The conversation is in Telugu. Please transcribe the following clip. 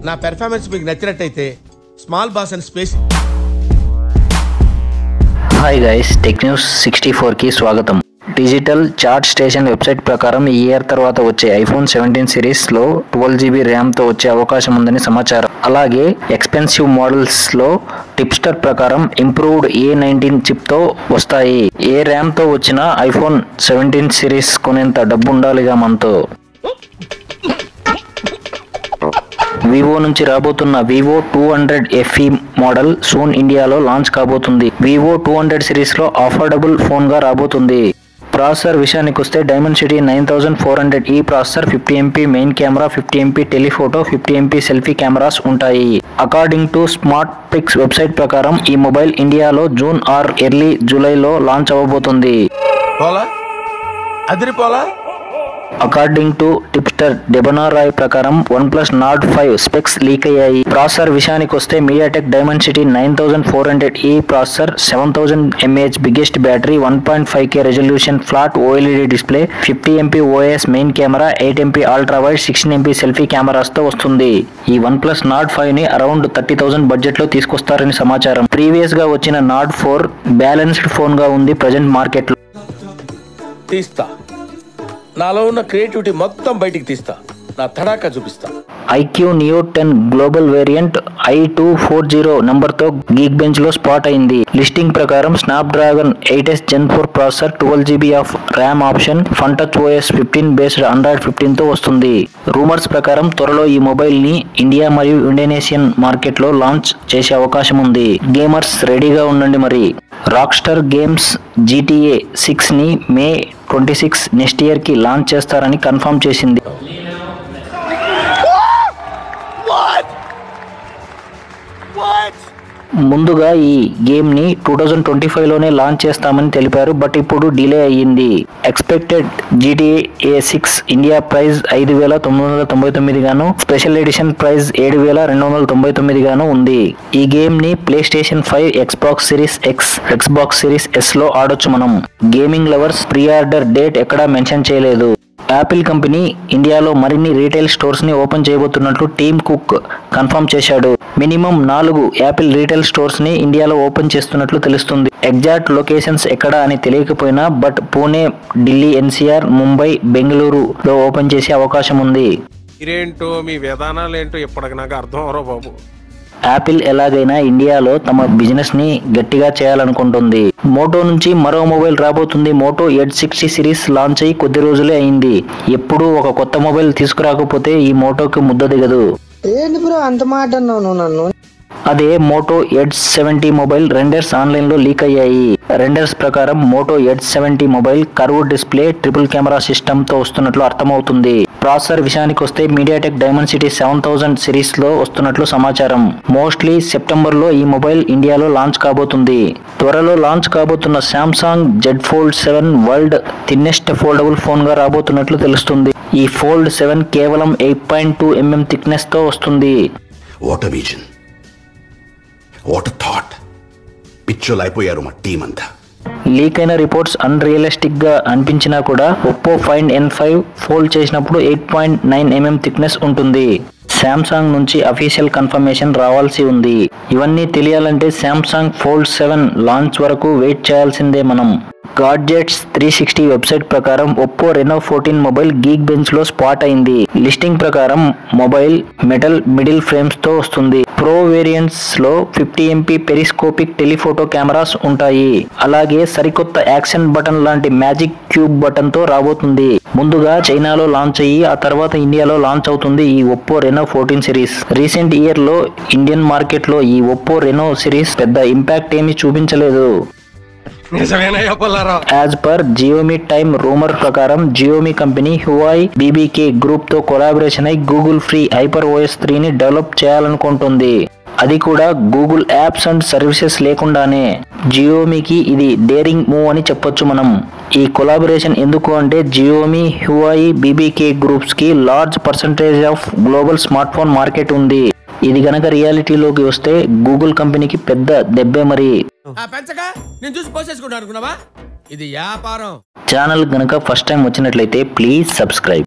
నా పెర్ఫార్మెన్స్ మీకు నచ్చినట్టయితే small boss and space. Hi guys, tech news 64 కి స్వాగతం. డిజిటల్ చార్ట్ స్టేషన్ వెబ్సైట్ ప్రకారం ఈ ఇయర్ తర్వాత వచ్చే ఐఫోన్ 17 సిరీస్ లో 12GB ర్యామ్ తో వచ్చే అవకాశం ఉందని సమాచారం. అలాగే ఎక్స్పెన్సివ్ మోడల్స్ లో టిప్స్టర్ ప్రకారం ఇంప్రూవ్డ్ A19 చిప్ తో వస్తాయి. ఏ ర్యామ్ తో వచ్చిన ఐఫోన్ 17 సిరీస్ కొనేంత డబ్బు ఉండాలిగా మనతో. వివో నుంచి రాబోతున్న వివో 200 FE మోడల్ సూన్ ఇండియాలో లాంచ్ కాబోతుంది. వివో 200 సిరీస్ లో అఫోర్డబుల్ ఫోన్ గా రాబోతుంది. ప్రాసెసర్ విషయానికి వస్తే డైమెన్సిటీ 9400 ఈ processor 50MP main camera, 50MP telephoto, 50MP selfie cameras ఉంటాయి. According to Smartprix website ప్రకారం ఈ మొబైల్ ఇండియాలో జూన్ ఆర్ ఎర్లీ జూలైలో లాంచ్ అవ్వబోతుంది. According to tipster Debayan Roy ప్రకారం OnePlus Nord 5 స్పెక్స్ లీక్ అయ్యాయి. ప్రాసెసర్ విషయానికి వస్తే మీడియాటెక్ డైమెన్సిటీ 9400 ఈ processor, 7000 mAh biggest battery, 1.5K resolution flat OLED display, 50MP OIS main camera, 8MP ultra wide, 16MP selfie cameras తో వస్తుంది. ఈ OnePlus Nord 5 ని అరౌండ్ 30,000 బడ్జెట్ లో తీసుకొస్తారని సమాచారం. ప్రీవియస్ గా వచ్చిన Nord 4 బ్యాలెన్స్డ్ ఫోన్ గా ఉంది ప్రజెంట్ మార్కెట్ లో. నాలో ఉన్న క్రియేటివిటీ మొత్తం బయటికి తీస్తా, నా తడాకా చూపిస్తా. IQ Neo 10 global variant i240 number తో గీక్ బెంచ్ లో స్పాట్ అయింది. లిస్టింగ్ ప్రకారం Snapdragon 8S Gen 4 processor, 12GB of RAM option, FunTouch OS 15 based Android 15 తో వస్తుంది. రూమర్స్ ప్రకారం త్వరలో ఈ మొబైల్ ని ఇండియా మరియు ఇండోనేషియన్ మార్కెట్ లో లాంచ్ చేసే అవకాశం ఉంది. గేమర్స్ రెడీగా ఉండండి. మరి రాక్స్టార్ గేమ్స్ GTA 6 ని May 26 నెక్స్ట్ ఇయర్ కి లాంచ్ చేస్తారని కన్ఫర్మ్ చేసింది. ముందుగా ఈ గేమ్ ని 2025 లోనే లాంచ్ చేస్తామని తెలిపారు. బట్ ఇప్పుడు డిలే అయ్యింది. ఎక్స్పెక్టెడ్ GTA 6 ఇండియా ప్రైస్ 5,999 గాను, స్పెషల్ ఎడిషన్ ప్రైస్ 7,299 గాను ఉంది. ఈ గేమ్ ని PlayStation 5, Xbox Series X, Xbox Series S లో ఆడొచ్చు మనం. Gaming lovers pre order date ఎక్కడా మెన్షన్ చేయలేదు. యాపిల్ కంపెనీ ఇండియాలో మరిన్ని రీటైల్ స్టోర్స్ ని ఓపెన్ చేయబోతున్నట్లు టీమ్ కుక్ కన్ఫర్మ్ చేశాడు. మినిమం 4 యాపిల్ రీటైల్ స్టోర్స్ ని ఇండియాలో ఓపెన్ చేస్తున్నట్లు తెలుస్తుంది. ఎగ్జాక్ట్ లొకేషన్స్ ఎక్కడ అని తెలియకపోయినా బట్ పూణే, ఢిల్లీ, NCR, ముంబై, బెంగళూరులో ఓపెన్ చేసే అవకాశం ఉంది. ఇరేంటో మీ విధానాలు ఏంటో ఇప్పటికి నాకు అర్థం అవరో బాబు. యాపిల్ ఎలాగైనా ఇండియాలో తమ బిజినెస్ ని గట్టిగా చేయాలనుకుంటుంది. మోటో నుంచి మరో మొబైల్ రాబోతుంది. మోటో ఎడ్జ్ 60 సిరీస్ లాంచ్ అయ్యి కొద్ది రోజులే అయింది. ఎప్పుడు ఒక కొత్త మొబైల్ తీసుకురాకపోతే ఈ మోటోకి ముద్ద దిగదు. ఏంటి బ్రో అంత మాట అన్నావు నన్ను? అదే Moto Edge 70 mobile renders online లో లీక్ అయ్యాయి. రెండర్స్ ప్రకారం Moto Edge 70 mobile curved display, triple camera system తో వస్తున్నట్లు అర్థమవుతుంది. ప్రాసెసర్ విషయానికి వస్తే మీడియాటెక్ డైమెన్సిటీ 7000 సిరీస్ లో వస్తున్నట్లు సమాచారం. మోస్ట్లీ సెప్టెంబర్ లో ఈ మొబైల్ ఇండియాలో లాంచ్ కాబోతుంది. త్వరలో లాంచ్ కాబోతున్న Samsung Z Fold 7 world thinnest foldable phone గా రాబోతున్నట్లు తెలుస్తుంది. ఈ Fold 7 కేవలం 8.2mm థిక్నెస్ తో వస్తుంది. What a vision, what a thought. పిచ్చోలు అయిపోయారు మా టీం అంతా. లీక్ అయిన రిపోర్ట్స్ అన్రియలిస్టిక్ గా అనిపించినా కూడా ఒప్పో Find N5 ఫోల్డ్ చేసినప్పుడు 8.9mm థిక్నెస్ ఉంటుంది. శాంసంగ్ నుంచి అఫీషియల్ కన్ఫర్మేషన్ రావాల్సి ఉంది. ఇవన్నీ తెలియాలంటే శాంసంగ్ Fold 7 లాంచ్ వరకు వెయిట్ చేయాల్సిందే మనం. గాడ్జెట్స్ 360 వెబ్సైట్ ప్రకారం Oppo Reno 14 mobile geek bench లో స్పాట్ అయింది. లిస్టింగ్ ప్రకారం మొబైల్ మెటల్ మిడిల్ ఫ్రేమ్స్ తో వస్తుంది. ప్రో వేరియంట్స్ లో 50MP పెరిస్కోపిక్ టెలిఫోటో కెమెరాస్ ఉంటాయి. అలాగే సరికొత్త యాక్షన్ బటన్ లాంటి మ్యాజిక్ క్యూబ్ బటన్ తో రాబోతుంది. ముందుగా చైనాలో లాంచ్ అయ్యి ఆ తర్వాత ఇండియాలో లాంచ్ అవుతుంది ఈ Oppo Reno 14 series. Recent year లో ఇండియన్ మార్కెట్ లో ఈ ఒప్పో Reno సిరీస్ పెద్ద ఇంపాక్ట్ ఏమీ చూపించలేదు. As per Xiaomi time rumour ప్రకారం Xiaomi company Huawei BBK group తో కొలాబరేషన్ అయి గూగుల్ ఫ్రీ హైపర్ OS 3 ని డెవలప్ చేయాలనుకుంటుంది. అది కూడా గూగుల్ యాప్స్ అండ్ సర్వీసెస్ లేకుండానే. జియోమీకి ఇది డేరింగ్ మూవ్ అని చెప్పొచ్చు మనం. ఈ కొలాబరేషన్ ఎందుకు అంటే జియోమీ, Huawei, BBK గ్రూప్స్ కి large percentage of global smart phone market ఉంది. ఇది గనక రియాలిటీలోకి వస్తే గూగుల్ కంపెనీకి పెద్ద దెబ్బే. మరి ఛానల్ గనక ఫస్ట్ టైం వచ్చినట్లయితే ప్లీజ్ సబ్స్క్రైబ్.